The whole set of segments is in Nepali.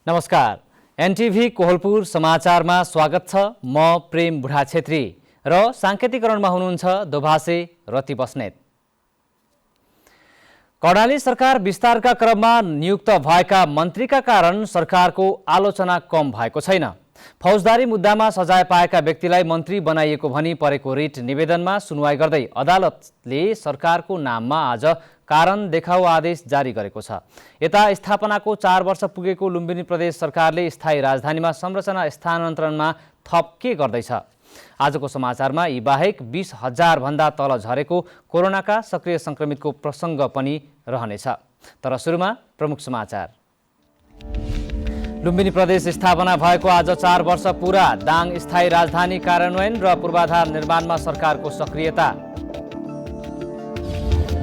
नमस्कार, एनटिभी कोहलपुर समाचारमा स्वागत छ। म प्रेम बुढा छेत्री र सांकेतिकरणमा हुनुहुन्छ दोभाषे रति बस्नेत। कर्णाली सरकार विस्तारका क्रममा नियुक्त भएका मन्त्रीका कारण सरकारको आलोचना कम भएको छैन। फौजदारी मुद्दामा सजाय पाएका व्यक्तिलाई मन्त्री बनाइएको भनी परेको रिट निवेदनमा सुनवाई गर्दै अदालतले सरकारको नाममा आज कारण देखाउ आदेश जारी गरेको छ। यता स्थापनाको 4 वर्ष पुगेको लुम्बिनी प्रदेश सरकारले स्थायी राजधानीमा संरचना स्थानान्तरणमा थप के गर्दैछ? आजको समाचारमा यी बाहेक 20,000 भन्दा तल झरेको कोरोनाका सक्रिय संक्रमितको प्रसङ्ग पनि रहनेछ। तर सुरुमा प्रमुख समाचार। लुम्बिनी प्रदेश स्थापना भएको आज 4 वर्ष पूरा। दाङ स्थायी राजधानी कार्यान्वयन र पूर्वाधार निर्माणमा सरकारको सक्रियता।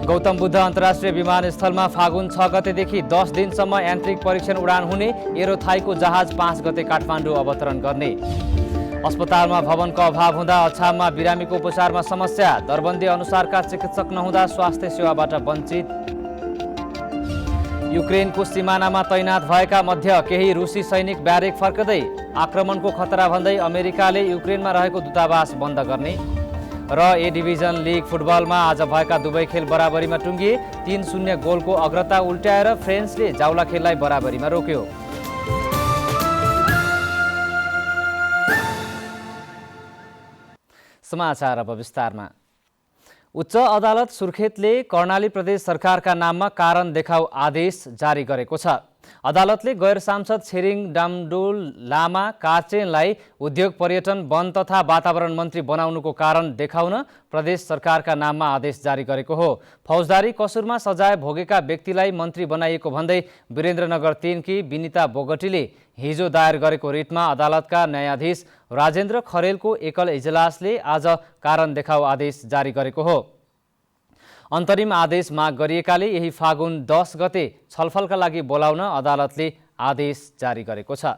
गौतम बुद्ध अन्तर्राष्ट्रिय विमानस्थलमा फागुन 6 गतेदेखि 10 दिनसम्म यान्त्रिक परीक्षण उडान हुने। एरोथाईको जहाज 5 गते काठमाडौँ अवतरण गर्ने। अस्पतालमा भवनको अभाव हुँदा अछाममा बिरामीको उपचारमा समस्या। दरबन्दी अनुसारका चिकित्सक नहुँदा स्वास्थ्य सेवाबाट वञ्चित। युक्रेनको सिमानामा तैनात भएका मध्ये केही रुसी सैनिक ब्यारेक फर्कदै। आक्रमणको खतरा भन्दै अमेरिकाले युक्रेनमा रहेको दूतावास बन्द गर्ने। र ए डिभिजन लिग फुटबलमा आज भएका दुवै खेल बराबरीमा टुङ्गिए। 3-0 गोलको अग्रता उल्ट्याएर फ्रेन्चले जाउला खेललाई बराबरीमा रोक्यो। समाचार अब विस्तारमा। उच्च अदालत सुर्खेतले कर्णाली प्रदेश सरकारका नाममा कारण देखाउ आदेश जारी गरेको छ। अदालतले गैर सांसद छिरिङ डामडोल लामा कार्चेनलाई उद्योग पर्यटन वन तथा वातावरण मन्त्री बनाउनुको कारण देखाउन प्रदेश सरकारका नाममा आदेश जारी गरेको हो। फौजदारी कसुरमा सजाय भोगेका व्यक्तिलाई मन्त्री बनाइएको भन्दै वीरेन्द्रनगर 3 की विनिता बोगटीले हिजो दायर गरेको रिटमा अदालतका न्यायाधीश राजेन्द्र खरेलको एकल इजलासले आज कारण देखाउ आदेश जारी गरेको हो। अन्तरिम आदेश माग गरिएकाले यही फागुन 10 गते छलफलका लागि बोलाउन अदालतले आदेश जारी गरेको छ।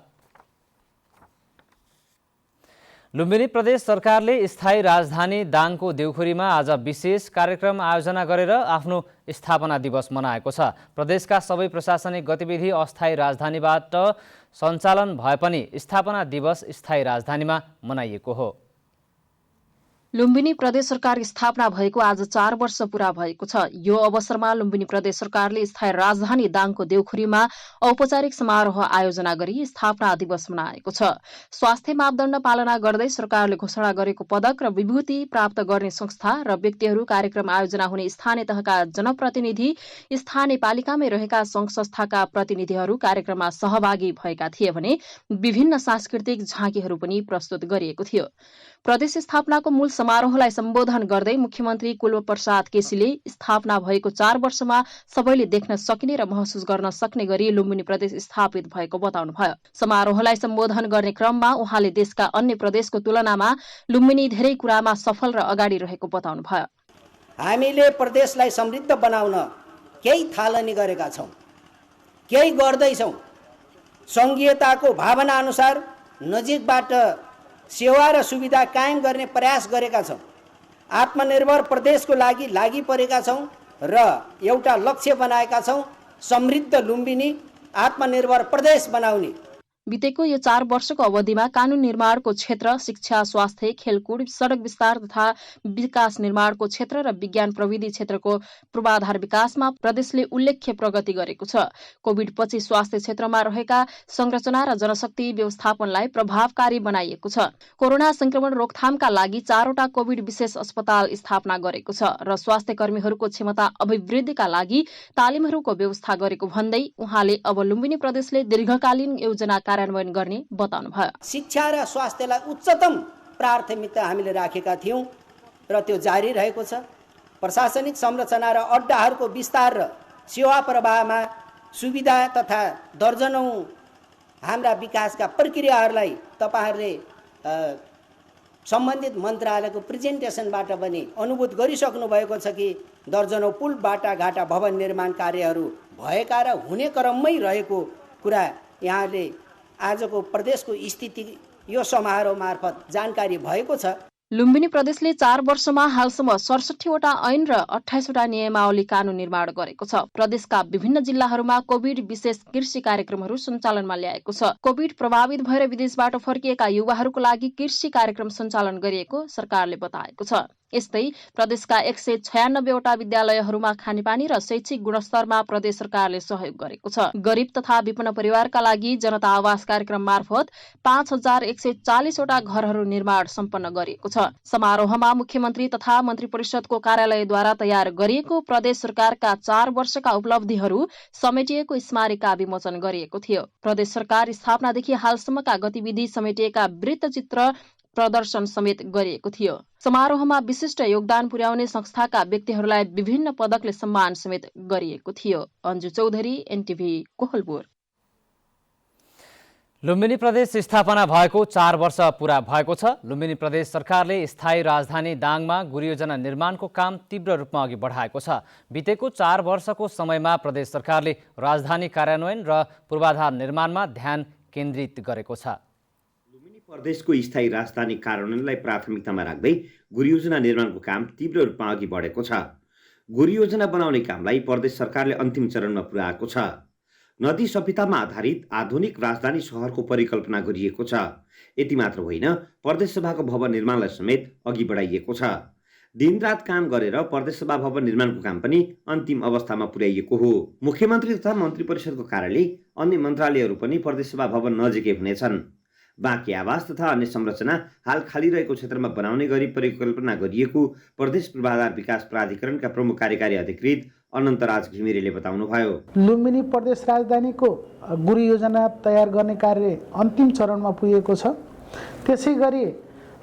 लुम्बिनी प्रदेश सरकारले स्थायी राजधानी दाङको देउखुरीमा आज विशेष कार्यक्रम आयोजना गरेर आफ्नो स्थापना दिवस मनाएको छ। प्रदेशका सबै प्रशासनिक गतिविधि अस्थायी राजधानीबाट सञ्चालन भए पनि स्थापना दिवस स्थायी राजधानीमा मनाइएको हो। लुम्बिनी प्रदेश सरकार स्थापना भएको आज 4 वर्ष पूरा भएको छ। यो अवसरमा लुम्बिनी प्रदेश सरकारले स्थायी राजधानी दाङको देउखुरीमा औपचारिक समारोह आयोजना गरी स्थापना दिवस मनाएको छ। स्वास्थ्य मापदण्ड पालना गर्दै सरकारले घोषणा गरेको पदक र विभूति प्राप्त गर्ने संस्था र व्यक्तिहरू, कार्यक्रम आयोजना हुने स्थानीय तहका जनप्रतिनिधि, स्थानीय पालिकामै रहेका संघ संस्थाका प्रतिनिधिहरू कार्यक्रममा सहभागी भएका थिए भने विभिन्न सांस्कृतिक झाँकीहरू पनि प्रस्तुत गरिएको थियो। प्रदेश स्थापनाको मूल समारोहलाई सम्बोधन गर्दै मुख्यमन्त्री कुलप्रसाद केसीले स्थापना भएको 4 वर्षमा सबैले देख्न सकिने र महसुस गर्न सक्ने गरी लुम्बिनी प्रदेश स्थापित भएको बताउनुभयो। समारोहलाई सम्बोधन गर्ने क्रममा उहाँले देशका अन्य प्रदेशको तुलनामा लुम्बिनी धेरै कुरामा सफल र अगाडि रहेको बताउनुभयो। हामीले प्रदेशलाई समृद्ध बनाउन केही थालनी गरेका छौं, केही गर्दैछौं। संघीयताको भावना अनुसार नजिकबाट सेवा र सुविधा कायम गर्ने प्रयास गरेका छौं। आत्मनिर्भर प्रदेशको लागि परेका छौं र एउटा लक्ष्य बनाएका छौं, समृद्ध लुम्बिनी आत्मनिर्भर प्रदेश बनाउने। बितेको यो 4 वर्षको अवधिमा कानून निर्माणको क्षेत्र, शिक्षा, स्वास्थ्य, खेलकुद, सडक विस्तार तथा विकास निर्माणको क्षेत्र र विज्ञान प्रविधि क्षेत्रको पूर्वाधार विकासमा प्रदेशले उल्लेख्य प्रगति गरेको छ। कोभिड पछि स्वास्थ्य क्षेत्रमा रहेका संरचना र जनशक्ति व्यवस्थापनलाई प्रभावकारी बनाइएको छ। कोरोना संक्रमण रोकथामका लागि 4वटा कोभिड विशेष अस्पताल स्थापना गरेको छ र स्वास्थ्य कर्मीहरूको क्षमता अभिवृद्धिका लागि तालिमहरूको व्यवस्था गरेको भन्दै उहाँले अब लुम्बिनी प्रदेशले दीर्घकालीन योजना कार्यान्वयन गर्ने बताउनुभयो। शिक्षा र स्वास्थ्यलाई उच्चतम प्राथमिकता हामीले राखेका थियौं र त्यो जारी रहेको छ। प्रशासनिक संरचना र अड्डाहरूको विस्तार र सेवा प्रवाहमा सुविधा तथा दर्जनौं हाम्रा विकासका प्रक्रियाहरूलाई तपाईहरुले सम्बन्धित मन्त्रालयको प्रेजेन्टेसनबाट पनि अनुभूत गरिसक्नु भएको छ कि दर्जनौं पुल, बाटाघाटा, भवन निर्माण कार्यहरू भएका र हुने क्रममै रहेको कुरा यहाँले आजको प्रदेशको स्थिति यो समारोह मार्फत जानकारी भएको छ। लुम्बिनी प्रदेशले 4 वर्षमा हालसम्म 67वटा ऐन र 28वटा नियमावली कानून निर्माण गरेको छ। प्रदेशका विभिन्न जिल्लाहरूमा कोभिड विशेष कृषि कार्यक्रमहरू सञ्चालनमा ल्याएको छ। कोभिड प्रभावित भएर विदेशबाट फर्किएका युवाहरूको लागि कृषि कार्यक्रम सञ्चालन गरिएको सरकारले बताएको छ। यस्तै प्रदेशका 196वटा विद्यालयहरूमा खानेपानी र शैक्षिक गुणस्तरमा प्रदेश सरकारले सहयोग गरेको छ। गरिब तथा विपन्न परिवारका लागि जनता आवास कार्यक्रम मार्फत 5140वटा घरहरू निर्माण सम्पन्न गरिएको छ। समारोहमा मुख्यमन्त्री तथा मन्त्री परिषदको कार्यालयद्वारा तयार गरिएको प्रदेश सरकारका 4 वर्षका उपलब्धिहरू समेटिएको स्मारिका विमोचन गरिएको थियो। प्रदेश सरकार स्थापनादेखि हालसम्मका गतिविधि समेटिएका वृत्तचित्र प्रदर्शन समेत गरिएको थियो। समारोहमा विशिष्ट योगदान पुर्याउने संस्थाका व्यक्तिहरूलाई विभिन्न पदकले सम्मान समेत गरिएको थियो। अन्जु चौधरी, एनटिभी, कोहलपुर। लुम्बिनी प्रदेश स्थापना भएको 4 वर्ष पूरा भएको छ। लुम्बिनी प्रदेश सरकारले स्थायी राजधानी दाङमा गृहयोजना निर्माणको काम तीव्र रूपमा अघि बढाएको छ। बितेको 4 वर्षको समयमा प्रदेश सरकारले राजधानी कार्यान्वयन र पूर्वाधार निर्माणमा ध्यान केन्द्रित गरेको छ। लुम्बिनी प्रदेशको स्थायी राजधानी कार्यान्वयनलाई प्राथमिकतामा राख्दै गृहयोजना निर्माणको काम तीव्र रूपमा अघि बढेको छ। गृहयोजना बनाउने कामलाई प्रदेश सरकारले अन्तिम चरणमा पुर्याएको छ। नदी सभ्यतामा आधारित आधुनिक राजधानी सहरको परिकल्पना गरिएको छ। यति मात्र होइन, प्रदेश सभाको भवन निर्माणलाई समेत अघि बढाइएको छ। दिनरात काम गरेर प्रदेश सभा भवन निर्माणको काम पनि अन्तिम अवस्थामा पुर्याइएको हो। मुख्यमन्त्री तथा मन्त्री परिषदको कार्यालय, अन्य मन्त्रालयहरू पनि प्रदेश सभा भवन नजिकै हुनेछन्। बाँकी आवास तथा अन्य संरचना हाल खाली रहेको क्षेत्रमा बनाउने गरी परिकल्पना गरिएको प्रदेश पूर्वाधार विकास प्राधिकरणका प्रमुख कार्यकारी अधिकृत अनन्तराज घिमिरेले बताउनुभयो। लुम्बिनी प्रदेश राजधानीको गृहयोजना तयार गर्ने कार्य अन्तिम चरणमा पुगेको छ। त्यसै गरी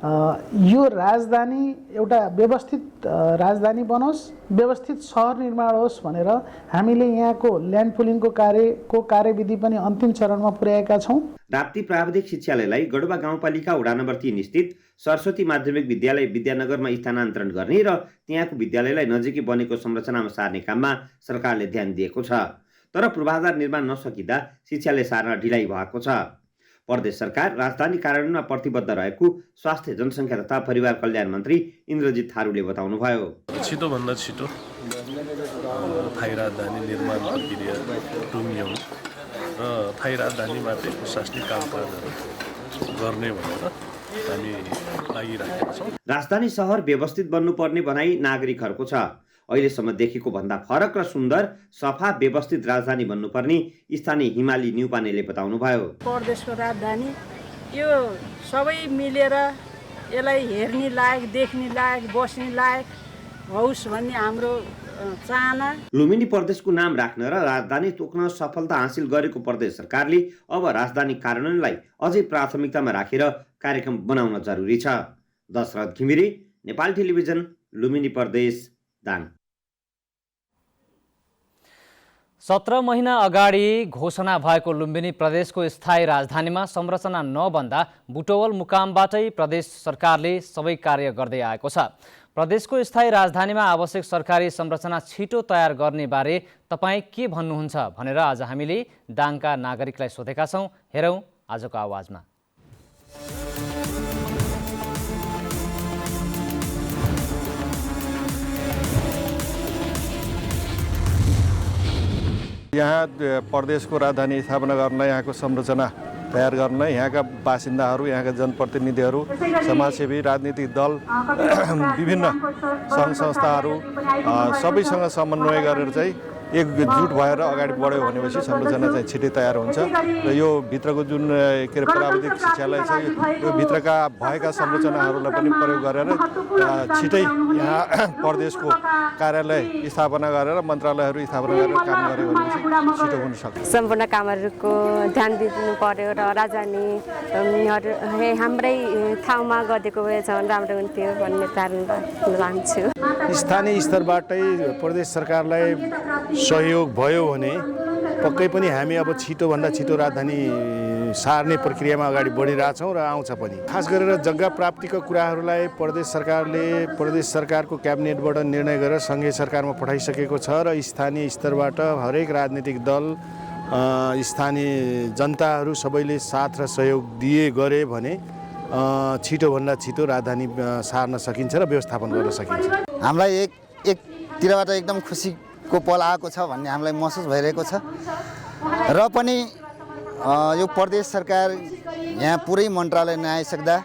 यो राजधानी एउटा व्यवस्थित राजधानी बनोस्, व्यवस्थित सहर निर्माण होस् भनेर हामीले यहाँको ल्यान्ड पुलिङको कार्यविधि पनि अन्तिम चरणमा पुर्याएका छौँ। राप्ती प्राविधिक शिक्षालयलाई गडुवा गाउँपालिका वडा नम्बर 3 स्थित सरस्वती माध्यमिक विद्यालय विद्यानगरमा स्थानान्तरण गर्ने र त्यहाँको विद्यालयलाई नजिकै बनेको संरचनामा सार्ने काममा सरकारले ध्यान दिएको छ। तर पूर्वाधार निर्माण नसकिँदा शिक्षालय सार्न ढिलाइ भएको छ। प्रदेश सरकार राजधानी कार्यान्वयनमा प्रतिबद्ध रहेको स्वास्थ्य, जनसङ्ख्या तथा परिवार कल्याण मन्त्री इन्द्रजित थारूले बताउनुभयो। छिटोभन्दा छिटो स्थायी राजधानी निर्माण प्रक्रिया टुङ्ग्याउनु र स्थायी राजधानीमाथि प्रशासनिक कामकाजहरू गर्ने भनेर हामी लागिरहेका छौँ। राजधानी सहर व्यवस्थित बन्नुपर्ने भनाइ नागरिकहरूको छ। अहिलेसम्म देखेको भन्दा फरक र सुन्दर, सफा, व्यवस्थित राजधानी बन्नुपर्ने स्थानीय हिमाली न्युपानेले बताउनुभयो। प्रदेशको राजधानी यो सबै मिलेर यसलाई हेर्ने लायक, देख्ने लायक, बस्ने लायक होस् भन्ने हाम्रो चाहना। लुम्बिनी प्रदेशको नाम राख्न र राजधानी तोक्न सफलता हासिल गरेको प्रदेश सरकारले अब राजधानी कार्यान्वयनलाई अझै प्राथमिकतामा राखेर कार्यक्रम बनाउन जरुरी छ। दशरथ घिमिरे, नेपाल टेलिभिजन, लुम्बिनी प्रदेश, दाङ। 17 महिना अगाडि घोषणा भएको लुम्बिनी प्रदेशको स्थायी राजधानीमा संरचना नबन्दा बुटवल मुकामबाटै प्रदेश सरकारले सबै कार्य गर्दै आएको छ। प्रदेशको स्थायी राजधानीमा आवश्यक सरकारी संरचना छिटो तयार गर्ने बारे तपाईँ के भन्नुहुन्छ भनेर आज हामीले दाङका नागरिकलाई सोधेका छौँ। हेरौँ आजको आवाजमा। यहाँ प्रदेशको राजधानी स्थापना गर्न, यहाँको संरचना तयार गर्न यहाँका बासिन्दाहरू, यहाँका जनप्रतिनिधिहरू, समाजसेवी, राजनीतिक दल, विभिन्न सङ्घ संस्थाहरू सबैसँग समन्वय गरेर चाहिँ एकजुट भएर अगाडि बढ्यो भनेपछि संरचना चाहिँ छिटै तयार हुन्छ र यो भित्रको जुन के अरे प्राविधिक शिक्षालय छ, यो भित्रका भएका संरचनाहरूलाई पनि प्रयोग गरेर छिटै यहाँ प्रदेशको कार्यालय स्थापना गरेर मन्त्रालयहरू स्थापना गरेर काम गर्यो भनेपछि छिटो हुन सक्छ। सम्पूर्ण कामहरूको ध्यान दिनु पर्यो र राजधानी हाम्रै ठाउँमा गरिदिएको भए झन् राम्रो हुन्थ्यो भन्ने कारणबाट लान्छु। स्थानीय स्तरबाटै प्रदेश सरकारलाई सहयोग भयो भने पक्कै पनि हामी अब छिटोभन्दा छिटो राजधानी सार्ने प्रक्रियामा अगाडि बढिरहेछौँ र आउँछ पनि। खास गरेर जग्गा प्राप्तिका कुराहरूलाई प्रदेश सरकारको क्याबिनेटबाट निर्णय गरेर सङ्घीय सरकारमा पठाइसकेको छ र स्थानीय स्तरबाट हरेक राजनीतिक दल, स्थानीय जनताहरू सबैले साथ र सहयोग गरे भने छिटोभन्दा छिटो राजधानी सार्न सकिन्छ र व्यवस्थापन गर्न सकिन्छ। हामीलाई एकतिरबाट एकदम खुसीको पल आएको छ भन्ने हामीलाई महसुस भइरहेको छ र पनि यो प्रदेश सरकार यहाँ पुरै मन्त्रालय नआइसक्दा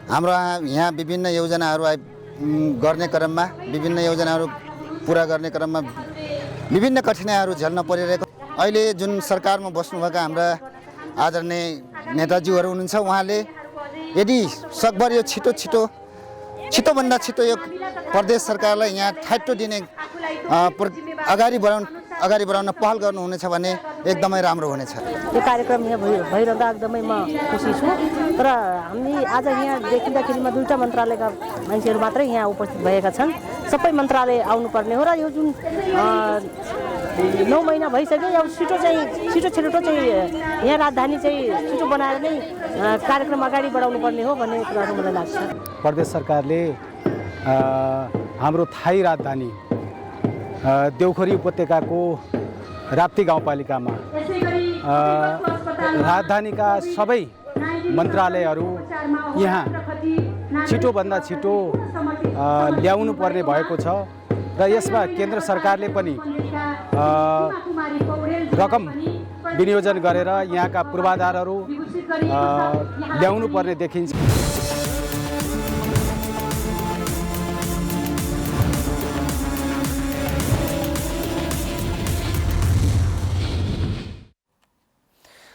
हाम्रो यहाँ विभिन्न योजनाहरू गर्ने क्रममा विभिन्न योजनाहरू पुरा गर्ने क्रममा विभिन्न कठिनाइहरू झेल्न परिरहेको। अहिले जुन सरकारमा बस्नुभएका हाम्रा आदरणीय नेताजीहरू हुनुहुन्छ, उहाँले यदि सकभर यो छिटोभन्दा छिटो यो प्रदेश सरकारलाई यहाँ ठाइटो दिने अगाडि बढाउन पहल गर्नुहुनेछ भने एकदमै राम्रो हुनेछ। यो कार्यक्रम यहाँ भइरहँदा एकदमै म खुसी छु। तर हामी आज यहाँ देखिँदाखेरिमा 2टा मन्त्रालयका मान्छेहरू मात्रै यहाँ उपस्थित भएका छन्। सबै मन्त्रालय आउनुपर्ने हो र यो जुन 9 महिना भइसक्यो, यो छिटो चाहिँ यहाँ राजधानी चाहिँ छिटो बनाएर नै कार्यक्रम अगाडि बढाउनु पर्ने हो भन्ने कुराहरू मलाई लाग्छ। प्रदेश सरकारले हाम्रो थाई राजधानी देउखरी उपत्यकाको राप्ती गाउँपालिकामा राजधानीका सबै मन्त्रालयहरू यहाँ छिटोभन्दा छिटो ल्याउनु पर्ने भएको छ र यसमा केन्द्र सरकारले पनि रकम विनियोजन गरेर यहाँका पूर्वाधारहरू ल्याउनु पर्ने देखिन्छ।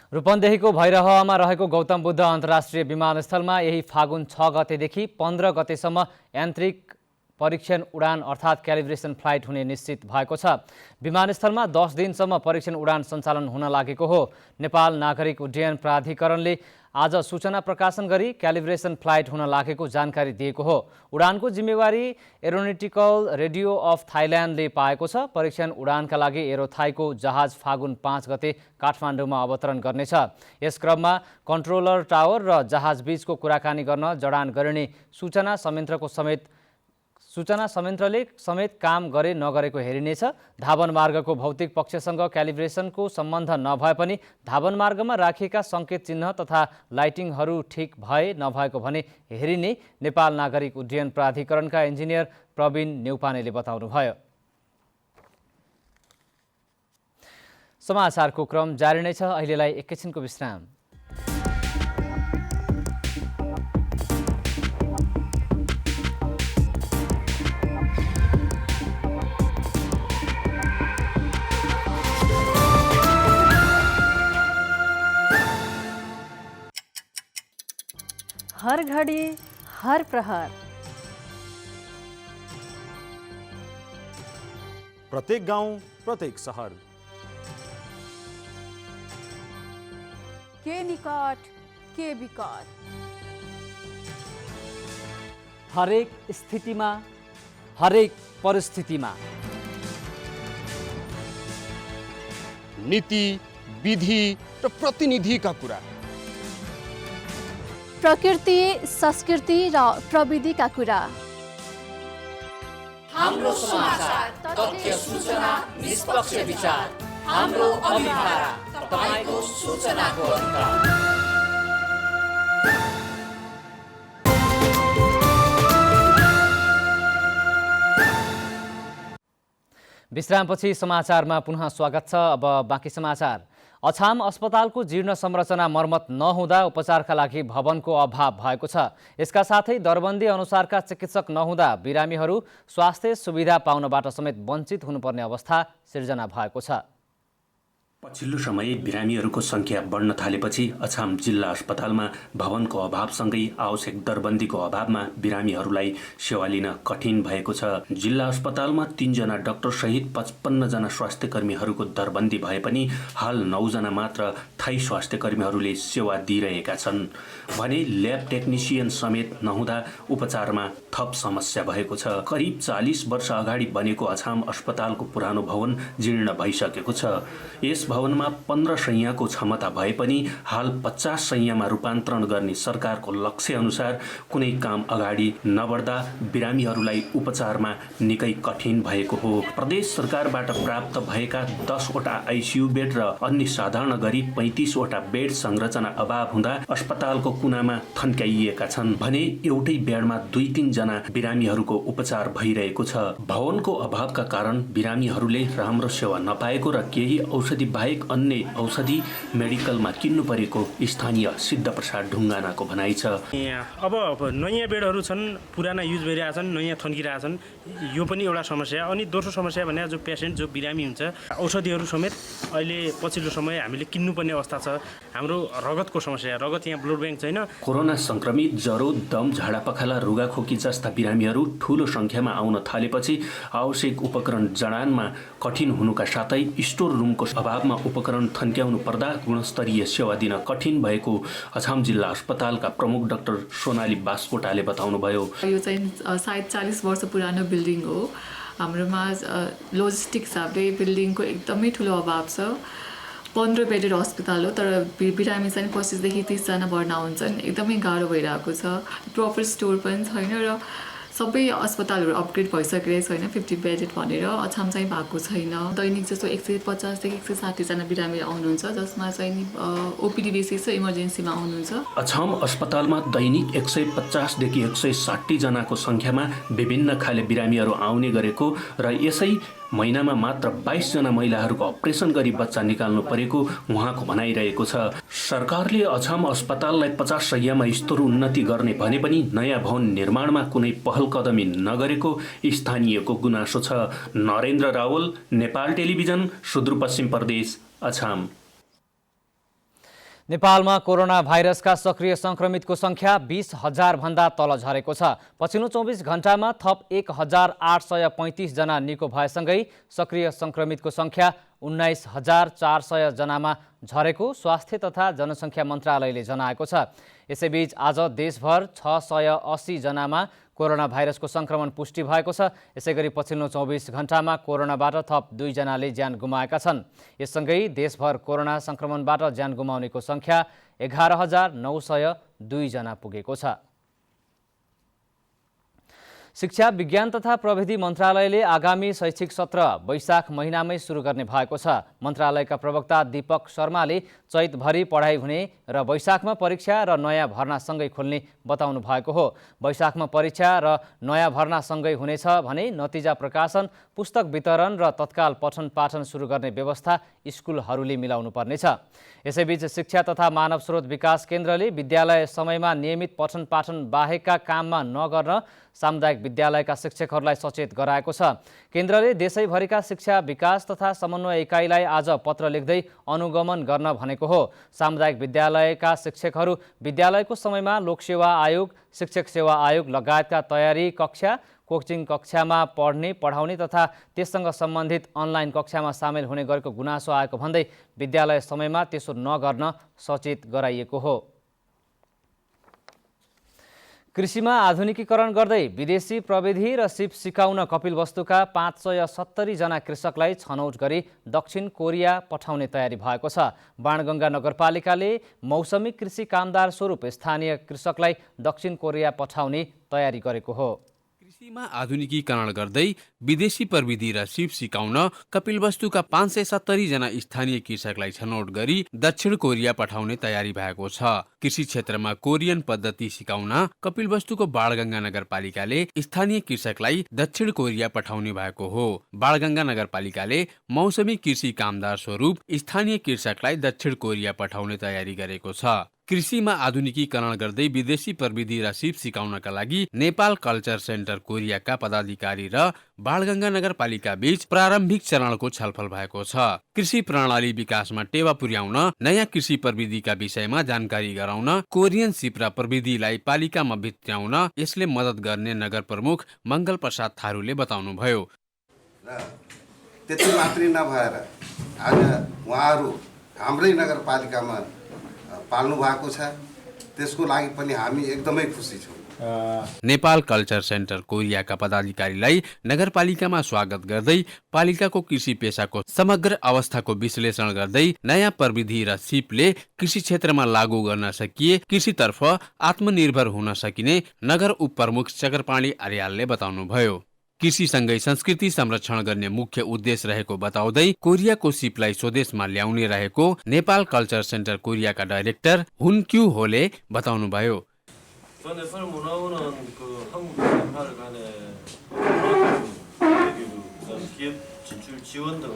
रूपन्देहीको भैरहवामा रहेको गौतम बुद्ध अन्तर्राष्ट्रिय विमानस्थलमा यही फागुन 6 गतेदेखि 15 गतेसम्म यान्त्रिक परीक्षण उडान अर्थात् क्यालिब्रेसन फ्लाइट हुने निश्चित भएको छ। विमानस्थलमा 10 दिनसम्म परीक्षण उडान सञ्चालन हुन लागेको हो। नेपाल नागरिक उड्डयन प्राधिकरणले आज सूचना प्रकाशन गरी क्यालिब्रेसन फ्लाइट हुन लागेको जानकारी दिएको हो। उडानको जिम्मेवारी एरोनोटिकल रेडियो अफ थाइल्यान्डले पाएको छ। परीक्षण उडानका लागि एरोथाईको जहाज फागुन 5 गते काठमाडौँमा अवतरण गर्नेछ। यस क्रममा कन्ट्रोलर टावर र जहाज बीचको कुराकानी गर्न जडान गरिने सूचना संयन्त्रले समेत काम गरे नगरेको हेरिनेछ। धावन मार्गको भौतिक पक्षसँग क्यालिब्रेसनको सम्बन्ध नभए पनि धावन मार्गमा राखिएका सङ्केत चिन्ह तथा लाइटिङहरू ठिक भए नभएको भने हेरिने नेपाल नागरिक उड्डयन प्राधिकरणका इन्जिनियर प्रवीण न्यौपानेले बताउनुभयो। समाचारको क्रम जारी नै छ। अहिलेलाई एकैछिनको विश्राम। हर घड़ी हर प्रहर, प्रत्येक गाउँ प्रत्येक शहर, के निकट के विकट, हरेक स्थितिमा हरेक परिस्थितिमा नीति विधि र प्रतिनिधिका कुरा, प्रकृति संस्कृति र प्रविधिका कुरा, हाम्रो समाचार, तथ्य, सूचना, निष्पक्ष विचार, हाम्रो अभिभारा, तपाईको सूचनाको अधिकार। विश्रामपछि समाचारमा पुनः स्वागत छ। अब बाँकी समाचार। अछाम अस्पतालको जीर्ण संरचना मर्मत नहुँदा उपचारका लागि भवनको अभाव भएको छ। यसका साथै दरबन्दी अनुसारका चिकित्सक नहुँदा बिरामीहरू स्वास्थ्य सुविधा पाउनबाट समेत वञ्चित हुनुपर्ने अवस्था सिर्जना भएको छ। पछिल्लो समय बिरामीहरूको संख्या बढ्न थालेपछि अछाम जिल्ला अस्पतालमा भवनको अभावसँगै आवश्यक दरबन्दीको अभावमा बिरामीहरूलाई सेवा लिन कठिन भएको छ। जिल्ला अस्पतालमा 3 जना डाक्टर सहित 55 जना स्वास्थ्य कर्मीहरूको दरबन्दी भए पनि हाल 9 जना मात्र थाई स्वास्थ्य कर्मीहरूले सेवा दिइरहेका छन् भने ल्याब टेक्निसियन समेत नहुँदा उपचारमा थप समस्या भएको छ। करिब 40 वर्ष अगाडि बनेको अछाम अस्पतालको पुरानो भवन जीर्ण भइसकेको छ। यस भवनमा 15 शैय्याको क्षमता भए पनि हाल 50 शैय्यामा रूपान्तरण गर्ने सरकारको लक्ष्य अनुसार कुनै काम अगाडि नबढ्दा बिरामीहरूलाई उपचारमा निकै कठिन भएको हो। प्रदेश सरकारबाट प्राप्त भएका 10 वटा आइसियु बेड र अन्य साधारण गरी 35 वटा बेड संरचना अभाव हुँदा अस्पतालको कुनामा थन्काइएका छन् भने एउटै बेडमा 2-3 जना बिरामीहरूको उपचार भइरहेको छ। भवनको अभावका कारण बिरामीहरूले राम्रो सेवा नपाएको र केही औषधि बाहेक अन्य औषधि मेडिकलमा किन्नु परेको स्थानीय सिद्धप्रसाद ढुङ्गानाको भनाइ छ। अब नयाँ बेडहरू छन्, पुराना युज भइरहेछन्, नयाँ थन्किरहेछन्, यो पनि एउटा समस्या। अनि दोस्रो समस्या भने जो पेसेन्ट जो बिरामी हुन्छ औषधिहरू समेत अहिले पछिल्लो समय हामीले किन्नुपर्ने अवस्था छ। हाम्रो रगतको समस्या, रगत यहाँ ब्लड ब्याङ्क छैन। कोरोना संक्रमित ज्वरो, दम, झाडापखाला, रुगाखोकी जस्ता बिरामीहरू ठूलो संख्यामा आउन थालेपछि आवश्यक उपकरण जडानमा कठिन हुनुका साथै स्टोर रुमको अभावमा उपकरण थन्क्याउनु पर्दा गुणस्तरीय सेवा दिन कठिन भएको अछाम जिल्ला अस्पतालका प्रमुख डाक्टर सोनाली बास्कोटाले बताउनुभयो। यो चाहिँ सायद 40 वर्ष पुरानो बिल्डिङ हो। हाम्रोमा लोजिस्टिक हिसाबले बिल्डिङको एकदमै ठुलो अभाव छ। 15 बेडेड अस्पताल हो, तर बिरामी चाहिँ 25 देखि 30 जना भर्ना हुन्छन्। एकदमै गाह्रो भइरहेको छ। प्रपर स्टोर पनि छैन र सबै अस्पतालहरू अपग्रेड भइसकेको छैन 50 बेडेड भनेर। अछाम चाहिँ भएको छैन। दैनिक जस्तो 150 देखि 160 जना बिरामी आउनुहुन्छ, जसमा चाहिँ ओपिडी बेसिस र इमर्जेन्सीमा आउनुहुन्छ। अछाम अस्पतालमा दैनिक 150 देखि 160 जनाको संख्यामा विभिन्न खाले बिरामीहरू आउने गरेको र यसै महिनामा मात्र 22 जना महिलाहरूको अपरेसन गरी बच्चा निकाल्नु परेको उहाँको भनाइरहेको छ। सरकारले अछाम अस्पताललाई 50 शैय्यामा स्तर उन्नति गर्ने भने पनि नयाँ भवन निर्माणमा कुनै पहल कदमी नगरेको स्थानीयको गुनासो छ। नरेन्द्र रावल, नेपाल टेलिभिजन, सुदूरपश्चिम प्रदेश, अछाम। नेपालमा कोरोना भाइरसका सक्रिय संक्रमितको संख्या 20,000 भन्दा तल झरेको छ। पछिल्लो 24 घण्टामा थप 1,835 जना निको भएसँगै सक्रिय संक्रमितको संख्या 19,400 जनामा झरेको स्वास्थ्य तथा जनसङ्ख्या मन्त्रालयले जनाएको छ। यसैबीच आज देशभर 680 जनामा कोरोना भाइरसको संक्रमण पुष्टि भएको छ। यसैगरी पछिल्लो 24 घण्टामा कोरोनाबाट थप 2 जनाले ज्यान गुमाएका छन्। यससँगै देशभर कोरोना संक्रमणबाट ज्यान गुमाउनेको संख्या 11,902 जना पुगेको छ। शिक्षा विज्ञान तथा प्रविधि मन्त्रालयले आगामी शैक्षिक सत्र वैशाख महिनामै सुरु गर्ने भएको छ। मन्त्रालयका प्रवक्ता दीपक शर्माले चैतभरि पढाइ हुने र वैशाखमा परीक्षा र नयाँ भर्नासँगै खुल्ने बताउनु भएको हो। वैशाखमा परीक्षा र नयाँ भर्नासँगै हुनेछ भने नतिजा प्रकाशन, पुस्तक वितरण र तत्काल पठन पाठन सुरु गर्ने व्यवस्था स्कुलहरूले मिलाउनु पर्नेछ। यसैबीच शिक्षा तथा मानव स्रोत विकास केन्द्रले विद्यालय समयमा नियमित पठन पाठन बाहेकका काममा नगर्न सामुदायिक विद्यालयका शिक्षकहरूलाई सचेत गराएको छ। केन्द्रले देशैभरिका शिक्षा विकास तथा समन्वय इकाइलाई आज पत्र लेख्दै अनुगमन गर्न भनेको हो। सामुदायिक विद्यालयका शिक्षकहरू विद्यालयको समयमा लोकसेवा आयोग, शिक्षक सेवा आयोग लगायतका तयारी कक्षा, कोचिङ कक्षामा पढाउने तथा त्यससँग सम्बन्धित अनलाइन कक्षामा सामेल हुने गरेको गुनासो आएको भन्दै विद्यालय समयमा त्यसो नगर्न सचेत गराइएको हो। कृषिमा आधुनिकीकरण गर्दै विदेशी प्रविधि र सिप सिकाउन कपिलवस्तुका 570 जना कृषकलाई छनौट गरी दक्षिण कोरिया पठाउने तयारी भएको छ। बाणगङ्गा नगरपालिकाले मौसमी कृषि कामदार स्वरूप स्थानीय कृषकलाई दक्षिण कोरिया पठाउने तयारी गरेको हो। कृषिमा आधुनिकीकरण गर्दै विदेशी प्रविधि र सिप सिकाउन कपिलवस्तुका 570 जना स्थानीय कृषकलाई छनौट गरी दक्षिण कोरिया पठाउने तयारी भएको छ। कृषि क्षेत्रमा कोरियन पद्धति सिकाउन कपिलवस्तुको बाणगङ्गा नगरपालिकाले स्थानीय कृषकलाई दक्षिण कोरिया पठाउने भएको हो। बाणगङ्गा नगरपालिकाले मौसमी कृषि कामदार स्वरूप स्थानीय कृषकलाई दक्षिण कोरिया पठाउने तयारी गरेको छ। कृषिमा आधुनिकीकरण गर्दै विदेशी प्रविधि र सिप सिकाउनका लागि नेपाल कल्चर सेन्टर कोरियाका पदाधिकारी र बाणगङ्गा नगरपालिका बीच प्रारम्भिक चरणको छलफल भएको छ। कृषि प्रणाली विकासमा टेवा पुर्याउन, नयाँ कृषि प्रविधिका विषयमा जानकारी गराउन, कोरियन सिप र प्रविधिलाई पालिकामा भित्र्याउन यसले मद्दत गर्ने नगर प्रमुख मङ्गल प्रसाद थारूले बताउनुभयो। त्यति मात्रै नभएर आज उहाँहरू हाम्रै नगरपालिकामा पाल्नु भएको छ। त्यसको लागि पनि हामी एकदमै खुसी छौँ। नेपाल कल्चर सेन्टर कोरियाका पदाधिकारीलाई नगरपालिकामा स्वागत गर्दै पालिकाको कृषि पेशाको समग्र अवस्थाको विश्लेषण गर्दै नयाँ प्रविधि र सिपले कृषि क्षेत्रमा लागू गर्न सकिए कृषितर्फ आत्मनिर्भर हुन सकिने नगर उपप्रमुख चक्रपाणी आर्यालले बताउनुभयो। कृषिसँगै संस्कृति संरक्षण गर्ने मुख्य उद्देश्य रहेको बताउँदै कोरियाको सिपलाई स्वदेशमा ल्याउने रहेको नेपाल कल्चर सेन्टर कोरियाका डाइरेक्टर हुन क्यु होले बताउनुभयो। 새로 나오는 그 한국 네팔 간의 기업 진출 지원 등을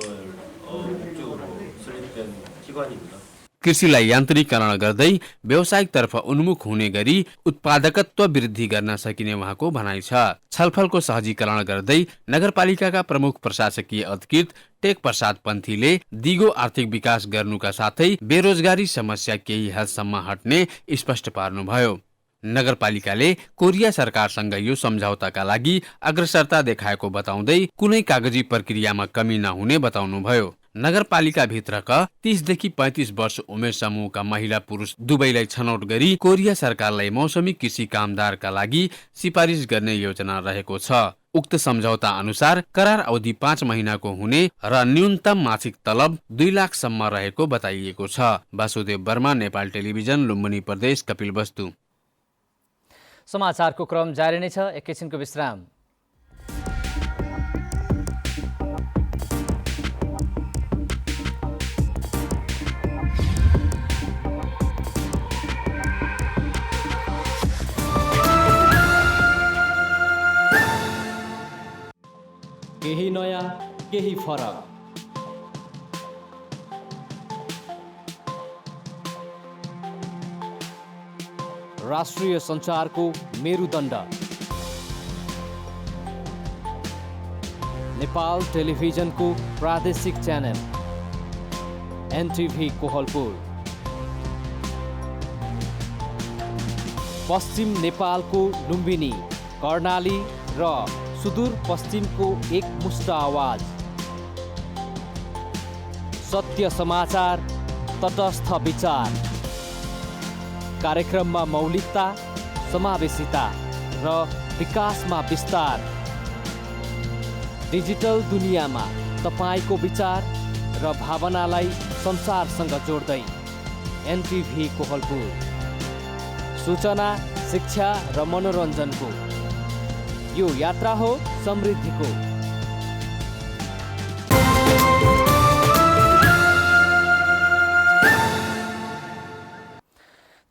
목적으로 설립된 기관입니다. कृषिलाई यान्त्रिकीकरण गर्दै व्यावसायिकतर्फ उन्मुख हुने गरी उत्पादकत्व वृद्धि गर्न सकिने उहाँको भनाइ छ। छलफलको सहजीकरण गर्दै नगरपालिकाका प्रमुख प्रशासकीय अधिकृत टेक प्रसाद पन्थीले दिगो आर्थिक विकास गर्नुका साथै बेरोजगारी समस्या केही हदसम्म हट्ने स्पष्ट पार्नुभयो। नगरपालिकाले कोरिया सरकारसँग यो सम्झौताका लागि अग्रसरता देखाएको बताउँदै कुनै कागजी प्रक्रियामा कमी नहुने बताउनुभयो। नगरपालिका भित्रका 30 देखि 35 वर्ष उमेर समूहका महिला पुरुष दुवैलाई छनौट गरी कोरिया सरकारलाई मौसमी कृषि कामदारका लागि सिफारिस गर्ने योजना रहेको छ। उक्त सम्झौता अनुसार करार अवधि 5 महिनाको हुने र न्यूनतम मासिक तलब 2 लाखसम्म रहेको बताइएको छ। वासुदेव वर्मा, नेपाल टेलिभिजन, लुम्बिनी प्रदेश, कपिलवस्तु। समाचारको क्रम जारी नै छ, एकैछिनको विश्राम। केही नयाँ, केही फरक। राष्ट्रिय सञ्चारको मेरुदण्ड नेपाल टेलिभिजनको प्रादेशिक च्यानल एनटिभी कोहलपुर, पश्चिम नेपालको लुम्बिनी, कर्णाली र सुदूर पश्चिमको एकमुष्ट आवाज, सत्य समाचार, तटस्थ विचार, कार्यक्रममा मौलिकता, समावेशिता र विकासमा विस्तार। डिजिटल दुनियाँमा तपाईको विचार र भावनालाई संसारसँग जोड्दै एनटिभी कोहलपुर, सूचना, शिक्षा र मनोरञ्जनको यो यात्रा हो समृद्धिको।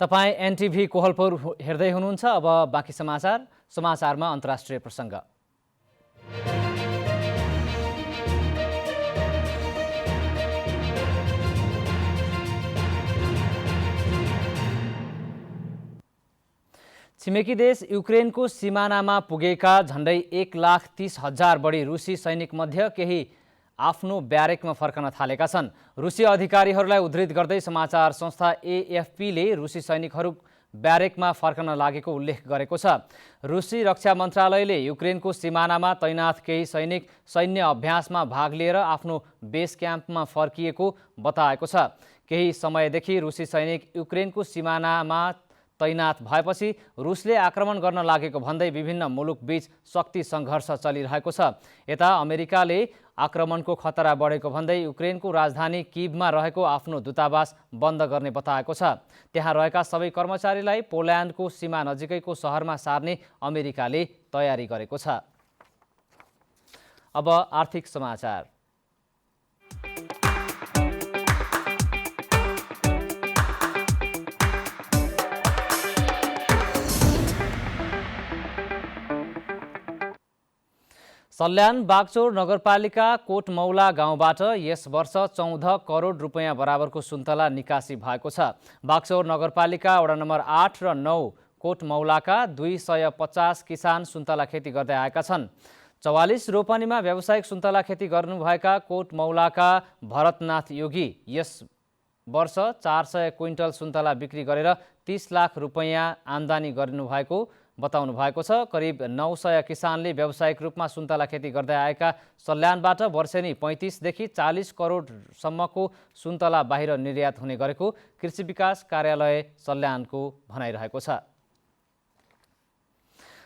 तपाईं एनटिभी कोहलपुर हेर्दै हुनुहुन्छ। अब बाँकी समाचारमा अन्तर्राष्ट्रिय प्रसङ्ग। छिमेकी देश युक्रेनको सिमानामा पुगेका झन्डै 1,30,000 बढी रुसी सैनिक मध्ये केही आफ्नो ब्यारेकमा फर्कन थालेका छन्। रुसी अधिकारीहरूलाई उद्धृत गर्दै समाचार संस्था एएफपीले रुसी सैनिकहरू ब्यारेकमा फर्कन लागेको उल्लेख गरेको छ। रुसी रक्षा मन्त्रालयले युक्रेनको सिमानामा तैनाथ केही सैनिक सैन्य अभ्यासमा भाग लिएर आफ्नो बेस क्याम्पमा फर्किएको बताएको छ। केही समयदेखि रुसी सैनिक युक्रेनको सिमानामा तैनात भएपछि रुसले आक्रमण गर्न लागेको भन्दै विभिन्न मुलुकबीच शक्ति सङ्घर्ष चलिरहेको छ। यता अमेरिकाले आक्रमणको खतरा बढेको भन्दै युक्रेनको राजधानी किभमा रहेको आफ्नो दूतावास बन्द गर्ने बताएको छ। त्यहाँ रहेका सबै कर्मचारीलाई पोल्यान्डको सीमा नजिकैको सहरमा सार्ने अमेरिकाले तयारी गरेको छ। अब आर्थिक समाचार। सल्यान बागचौर नगरपालिका कोटमौला गाउँबाट यस वर्ष 14 करोड रुपैयाँ बराबरको सुन्तला निकासी भएको छ। बागचौर नगरपालिका वडा नम्बर 8 र 9 कोटमौलाका 250 किसान सुन्तला खेती गर्दै आएका छन्। 44 रोपनीमा व्यावसायिक सुन्तला खेती गर्नुभएका कोटमौलाका भरतनाथ योगी यस वर्ष 400 क्विन्टल सुन्तला बिक्री गरेर 30 लाख रुपैयाँ आम्दानी गर्नुभएको बताउनु भएको छ। करिब 900 किसानले व्यावसायिक रूपमा सुन्तला खेती गर्दै आएका सल्यानबाट वर्षेनी 35 देखि 40 करोडसम्मको सुन्तला बाहिर निर्यात हुने गरेको कृषि विकास कार्यालय सल्यानको भनाइरहेको छ।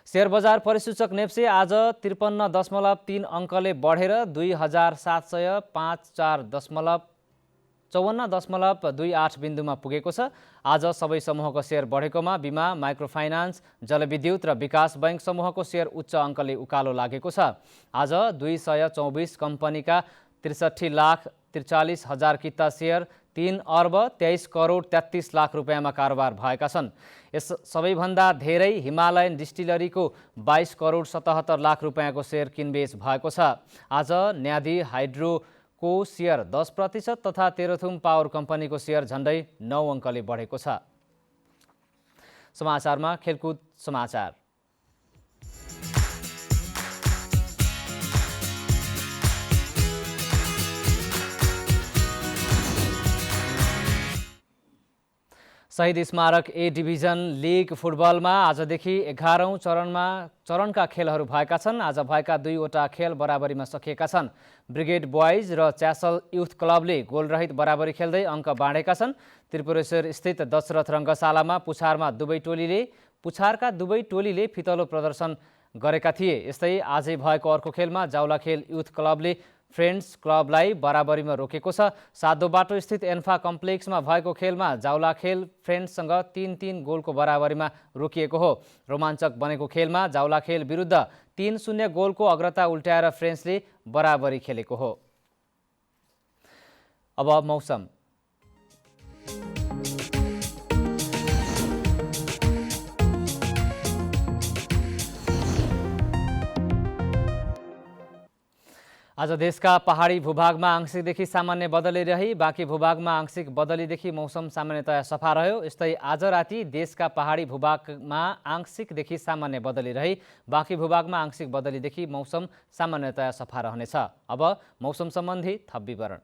शेयर बजार परिसूचक नेप्से आज 53.3 अङ्कले बढेर 2754.28 बिन्दुमा पुगेको छ। आज सबै समूहको शेयर बढेकोमा बिमा, माइक्रोफाइनान्स, जलविद्युत र विकास बैंक समूहको शेयर उच्च अङ्कले उकालो लागेको छ। आज 224 कम्पनीका 63,43,000 किता शेयर 3 अर्ब 23 करोड 33 लाख रुपियाँमा कारोबार भएका छन्। यस सबैभन्दा धेरै हिमालयन डिस्टिलरीको 22 करोड 77 लाख रुपियाँको शेयर किनबेच भएको छ। आज न्यादी हाइड्रोको शेयर 10% तथा तेह्रथुम पावर कम्पनीको शेयर झन्डै 9 अङ्कले बढेको छ। समाचारमा खेलकुद समाचार। शहीद स्मारक ए डिभिजन लिग फुटबलमा आजदेखि 11औं चरणका खेलहरू भएका छन्। आज भएका 2वटा खेल बराबरीमा सकिएका छन्। ब्रिगेड बोइज र च्यासल युथ क्लबले गोलरहित बराबरी खेल्दै अङ्क बाँडेका छन्। त्रिपुरेश्वर स्थित दशरथ रङ्गशालामा पुछारका दुवै टोलीले फितलो प्रदर्शन गरेका थिए। यस्तै आजै भएको अर्को खेलमा जाउलाखेल युथ क्लबले फ्रेन्ड्स क्लबलाई बराबरीमा रोकेको छ। साधो बाटो स्थित एन्फा कम्प्लेक्समा भएको खेलमा जाउलाखेल फ्रेन्ड्ससँग 3-3 गोलको बराबरीमा रोकिएको हो। रोमाञ्चक बनेको खेलमा जाउलाखेल विरुद्ध 3-0 गोलको अग्रता उल्ट्याएर फ्रेन्ड्सले बराबरी खेलेको हो। अब मौसम। आज देशका पहाडी भूभागमा आंशिकदेखि सामान्य बदली रही बाँकी भूभागमा आंशिक बदलीदेखि मौसम सामान्यतया सफा रह्यो। यस्तै आज राति देशका पहाडी भूभागमा आंशिकदेखि सामान्य बदली रही बाँकी भूभागमा आंशिक बदलीदेखि मौसम सामान्यतया सफा रहनेछ। अब मौसम सम्बन्धी थप विवरण।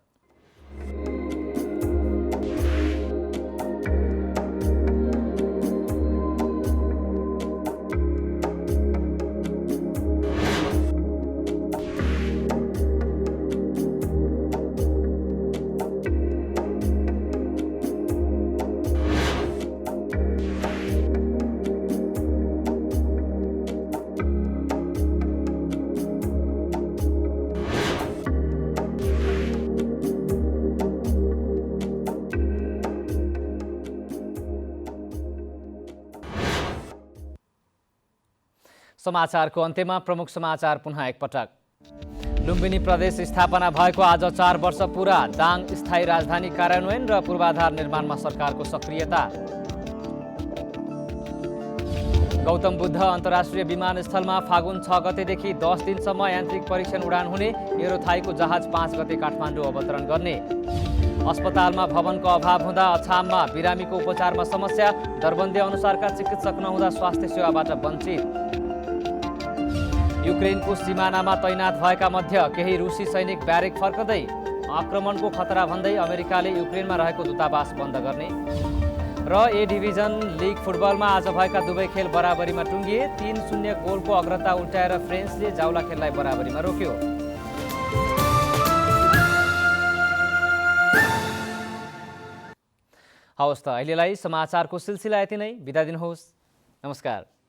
समाचारको अन्त्यमा प्रमुख समाचार पुनः एकपटक। लुम्बिनी प्रदेश स्थापना भएको आज 4 वर्ष पुरा। दाङ स्थायी राजधानी कार्यान्वयन र पूर्वाधार निर्माणमा सरकारको सक्रियता। गौतम बुद्ध अन्तर्राष्ट्रिय विमानस्थलमा फागुन 6 गतेदेखि 10 दिनसम्म यान्त्रिक परीक्षण उडान हुने। एरोथाईको जहाज 5 गते काठमाडौँ अवतरण गर्ने। अस्पतालमा भवनको अभाव हुँदा अछाममा बिरामीको उपचारमा समस्या। दरबन्दी अनुसारका चिकित्सक नहुँदा स्वास्थ्य सेवाबाट वञ्चित। युक्रेनको सिमानामा तैनात भएका मध्ये केही रुसी सैनिक ब्यारेक फर्कँदै। आक्रमणको खतरा भन्दै अमेरिकाले युक्रेनमा रहेको दूतावास बन्द गर्ने। र ए डिभिजन लिग फुटबलमा आज भएका दुवै खेल बराबरीमा टुङ्गिए। 3-0 गोलको अग्रता उल्टाएर फ्रेन्चले जाउलाखेललाई बराबरीमा रोक्यो। हवस् त अहिलेलाई समाचारको सिलसिला यति नै। बिदा दिनुहोस्। नमस्कार।